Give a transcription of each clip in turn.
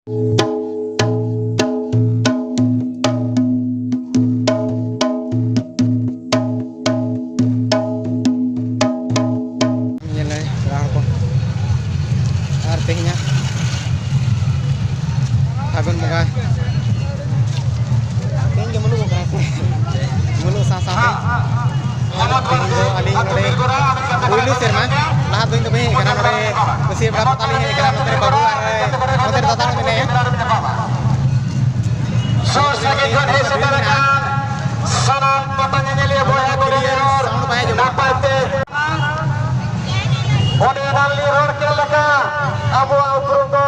Artinya Agun moga tinggi mulu mulu sasa aling nore builu serma lahat doing kami karena nore masih berapa kali ini karena nore baru nore datang ini ya Sangat pertanyaannya lihat boleh dapat Odenan liror kelaka Abu Abruto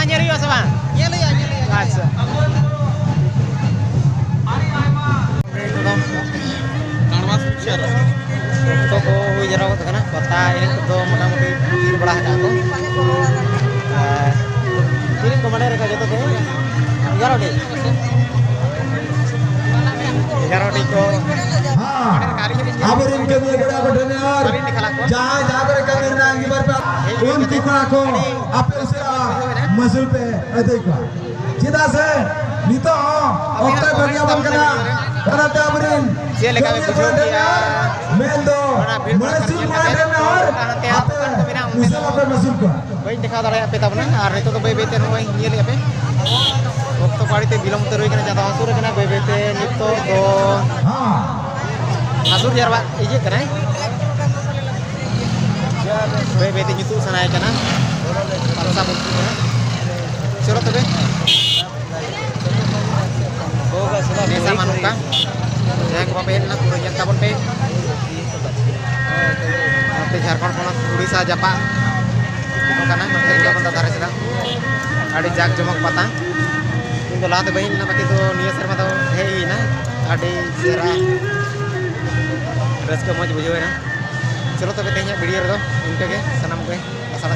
ᱢᱟ ᱧᱮᱞ ᱦᱩᱭᱩᱜᱼᱟ ᱥᱮ ᱵᱟᱝ? Nyel ya. ᱟᱪᱪᱷᱟ ᱚᱠᱛᱚ ᱠᱚ ᱦᱩᱭ ᱡᱟᱣᱨᱟ ᱜᱚᱫ ᱠᱟᱱᱟ ᱯᱟᱛᱟ ᱮᱱᱮᱡ ᱠᱚᱫᱚ ᱢᱚᱴᱟᱢᱩᱴᱤ ᱛᱤᱨ ᱵᱟᱲᱟ ᱟᱠᱟᱜᱼᱟ ᱠᱚ ᱟᱨ ᱛᱤᱱᱟᱹᱜ ᱠᱚ ᱢᱟᱱᱮ ᱨᱮᱠᱟ ᱡᱚᱛᱚ ᱛᱮ 11ᱴᱤ को Aburin kami kita berdengar jangan jangan mereka mirna yang berapa untuk aku apa usaha masul pe ada ikut cita se nito okta bagaimana kena karena aburin Dia lekang bujuk dia mendo masul mana nahar apa usaha apa masul ko baik dekha dara pe tabna ar nito to bay bete noi nyel ape waktu pari te bilong terui kena jatuh asur kena bay bete nito to asur jarwa ije kena bay bete nyitu sanai kena paksa buntu kena chalo tobe desa manuka yang ke papen na puro yang tabon pe te Jharkhand ponot Odisha Japa kana nonte ga banda tare sila adi jak jomak pata কিন্তু লাতে বহিন না বাকি তো নিয়ে শর্মা তো হেই না আডি জরা रस को मज बुझे ना चलो तब तेज वीडियो रे इनके सनम को आसाना